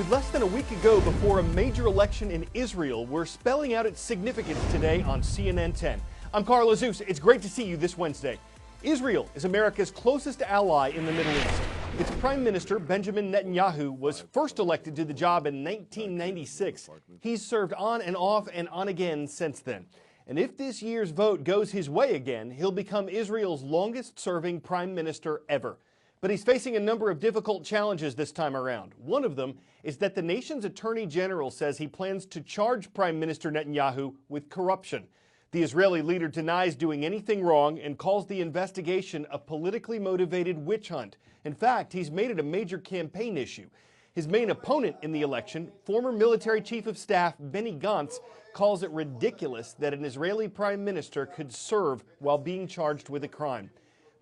With less than a week ago before a major election in Israel, we're spelling out its significance today on CNN 10. I'm Carl Azuz. It's great to see you this Wednesday. Israel is America's closest ally in the Middle East. Its Prime Minister, Benjamin Netanyahu, was first elected to the job in 1996. He's served on and off and on again since then. And if this year's vote goes his way again, he'll become Israel's longest-serving prime minister ever. But he's facing a number of difficult challenges this time around. One of them is that the nation's attorney general says he plans to charge Prime Minister Netanyahu with corruption. The Israeli leader denies doing anything wrong and calls the investigation a politically motivated witch hunt. In fact, he's made it a major campaign issue. His main opponent in the election, former military chief of staff Benny Gantz, calls it ridiculous that an Israeli prime minister could serve while being charged with a crime.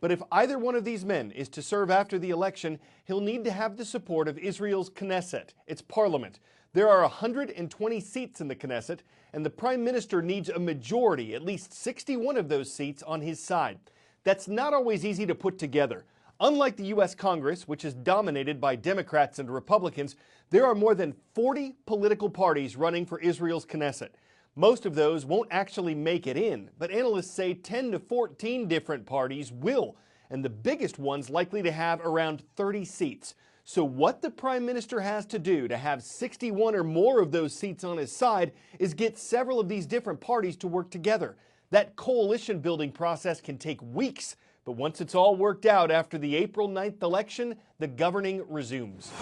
But if either one of these men is to serve after the election, he'll need to have the support of Israel's Knesset, its parliament. There are 120 seats in the Knesset, and the prime minister needs a majority, at least 61 of those seats, on his side. That's not always easy to put together. Unlike the U.S. Congress, which is dominated by Democrats and Republicans, there are more than 40 political parties running for Israel's Knesset. Most of those won't actually make it in, but analysts say 10 to 14 different parties will, and the biggest one's likely to have around 30 seats. So what the prime minister has to do to have 61 or more of those seats on his side is get several of these different parties to work together. That coalition building process can take weeks, but once it's all worked out after the April 9th election, the governing resumes.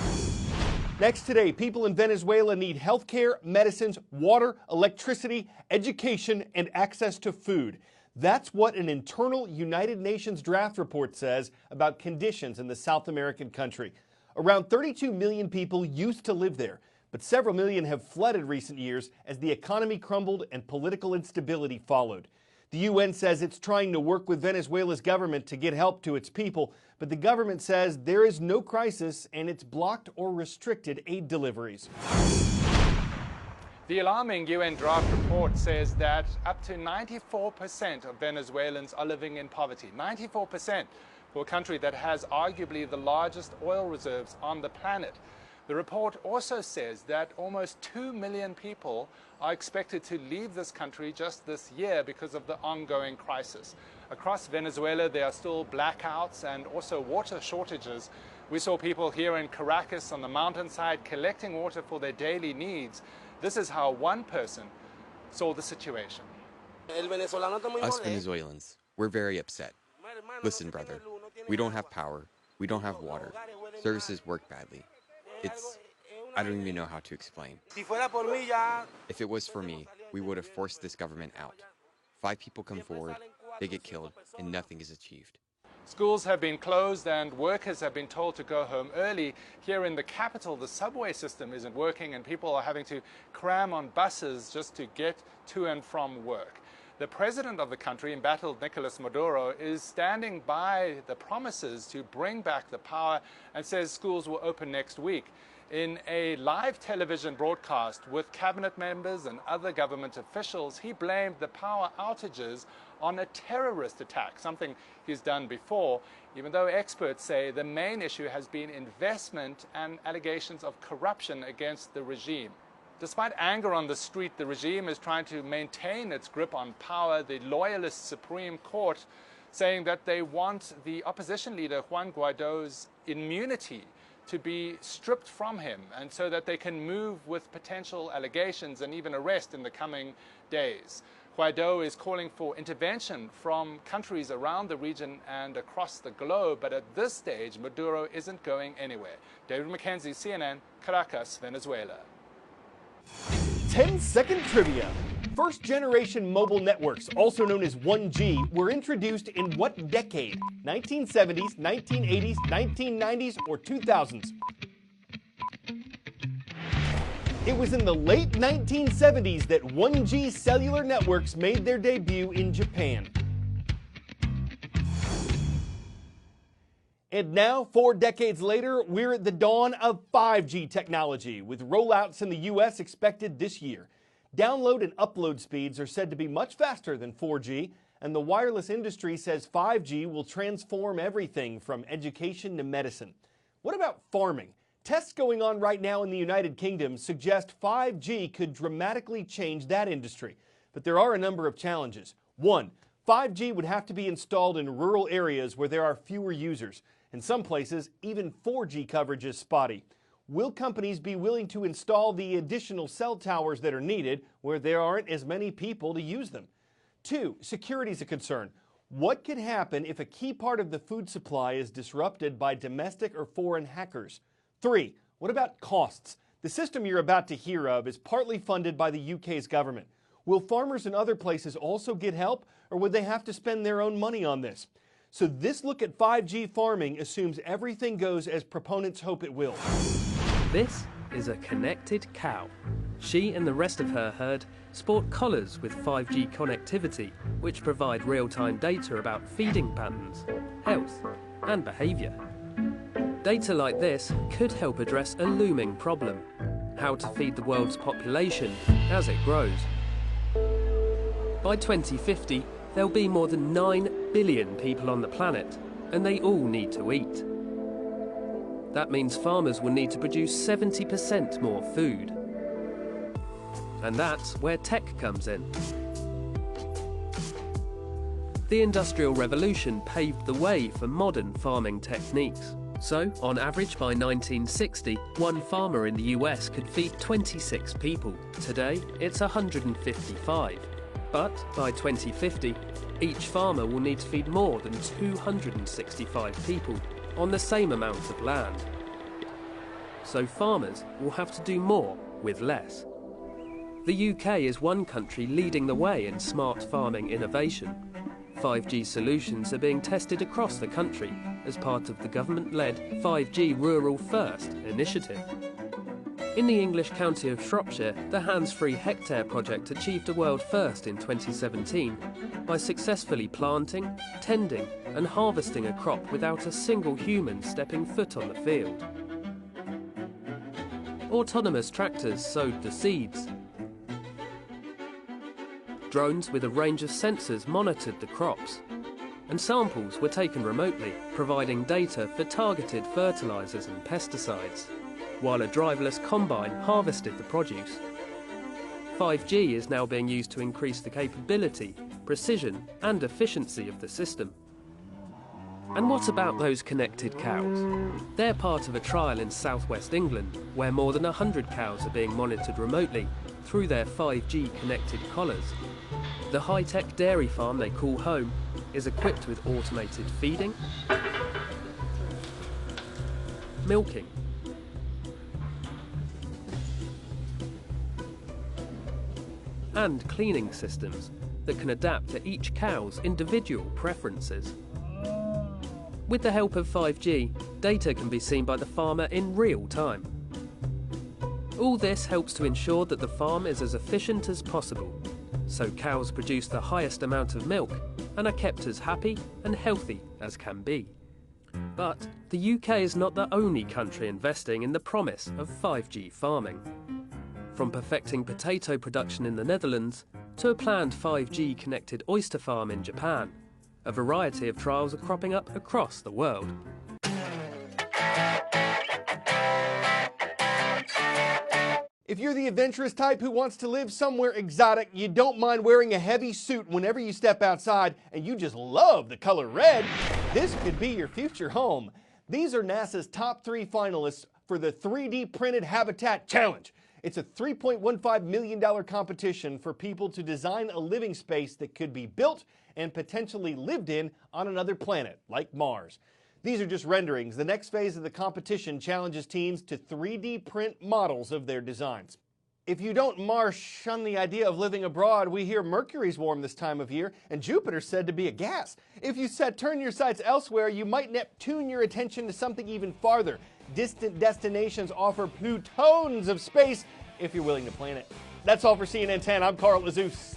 Next today, people in Venezuela need health care, medicines, water, electricity, education, and access to food. That's what an internal United Nations draft report says about conditions in the South American country. Around 32 million people used to live there, but several million have fled in recent years as the economy crumbled and political instability followed. The UN says it's trying to work with Venezuela's government to get help to its people, but the government says there is no crisis and it's blocked or restricted aid deliveries. The alarming UN draft report says that up to 94% of Venezuelans are living in poverty. 94% for a country that has arguably the largest oil reserves on the planet. The report also says that almost 2 million people are expected to leave this country just this year because of the ongoing crisis. Across Venezuela, there are still blackouts and also water shortages. We saw people here in Caracas on the mountainside collecting water for their daily needs. This is how one person saw the situation. Us Venezuelans, we're very upset. Listen, brother, we don't have power, we don't have water, services work badly. I don't even know how to explain. If it was for me, we would have forced this government out. 5 people come forward, they get killed, and nothing is achieved. Schools have been closed and workers have been told to go home early. Here in the capital, the subway system isn't working and people are having to cram on buses just to get to and from work. The president of the country, embattled Nicolas Maduro, is standing by the promises to bring back the power and says schools will open next week. In a live television broadcast with cabinet members and other government officials, he blamed the power outages on a terrorist attack, something he's done before, even though experts say the main issue has been investment and allegations of corruption against the regime. Despite anger on the street, the regime is trying to maintain its grip on power. The loyalist Supreme Court saying that they want the opposition leader Juan Guaido's immunity to be stripped from him, and so that they can move with potential allegations and even arrest in the coming days. Guaido is calling for intervention from countries around the region and across the globe, but at this stage, Maduro isn't going anywhere. David McKenzie, CNN, Caracas, Venezuela. 10-second trivia. First-generation mobile networks, also known as 1G, were introduced in what decade? 1970s, 1980s, 1990s, or 2000s? It was in the late 1970s that 1G cellular networks made their debut in Japan. And now, 4 decades later, we're at the dawn of 5G technology, with rollouts in the U.S. expected this year. Download and upload speeds are said to be much faster than 4G, and the wireless industry says 5G will transform everything from education to medicine. What about farming? Tests going on right now in the United Kingdom suggest 5G could dramatically change that industry. But there are a number of challenges. One, 5G would have to be installed in rural areas where there are fewer users. In some places, even 4G coverage is spotty. Will companies be willing to install the additional cell towers that are needed where there aren't as many people to use them? Two, security is a concern. What could happen if a key part of the food supply is disrupted by domestic or foreign hackers? Three, what about costs? The system you're about to hear of is partly funded by the UK's government. Will farmers in other places also get help, or would they have to spend their own money on this? So this look at 5G farming assumes everything goes as proponents hope it will. This is a connected cow. She and the rest of her herd sport collars with 5G connectivity, which provide real-time data about feeding patterns, health, and behaviour. Data like this could help address a looming problem: how to feed the world's population as it grows. By 2050, there'll be more than 9 billion people on the planet, and they all need to eat. That means farmers will need to produce 70% more food. And that's where tech comes in. The Industrial Revolution paved the way for modern farming techniques. So, on average, by 1960, one farmer in the US could feed 26 people. Today, it's 155. But by 2050, each farmer will need to feed more than 265 people on the same amount of land. So farmers will have to do more with less. The UK is one country leading the way in smart farming innovation. 5G solutions are being tested across the country as part of the government-led 5G Rural First initiative. In the English county of Shropshire, the Hands-Free Hectare project achieved a world first in 2017 by successfully planting, tending and harvesting a crop without a single human stepping foot on the field. Autonomous tractors sowed the seeds. Drones with a range of sensors monitored the crops, and samples were taken remotely, providing data for targeted fertilisers and pesticides, while a driverless combine harvested the produce. 5G is now being used to increase the capability, precision and efficiency of the system. And what about those connected cows? They're part of a trial in southwest England, where more than 100 cows are being monitored remotely through their 5G connected collars. The high-tech dairy farm they call home is equipped with automated feeding, milking, and cleaning systems that can adapt to each cow's individual preferences. With the help of 5G, data can be seen by the farmer in real time. All this helps to ensure that the farm is as efficient as possible, so cows produce the highest amount of milk and are kept as happy and healthy as can be. But the UK is not the only country investing in the promise of 5G farming. From perfecting potato production in the Netherlands to a planned 5G connected oyster farm in Japan, a variety of trials are cropping up across the world. If you're the adventurous type who wants to live somewhere exotic, you don't mind wearing a heavy suit whenever you step outside, and you just love the color red, this could be your future home. These are NASA's top 3 finalists for the 3D Printed Habitat Challenge. It's a $3.15 million competition for people to design a living space that could be built and potentially lived in on another planet, like Mars. These are just renderings. The next phase of the competition challenges teams to 3D print models of their designs. If you don't marsh on the idea of living abroad, we hear Mercury's warm this time of year, and Jupiter's said to be a gas. If you turn your sights elsewhere, you might Neptune your attention to something even farther. Distant destinations offer plutones of space if you're willing to plan it. That's all for CNN 10. I'm Carl Azuz.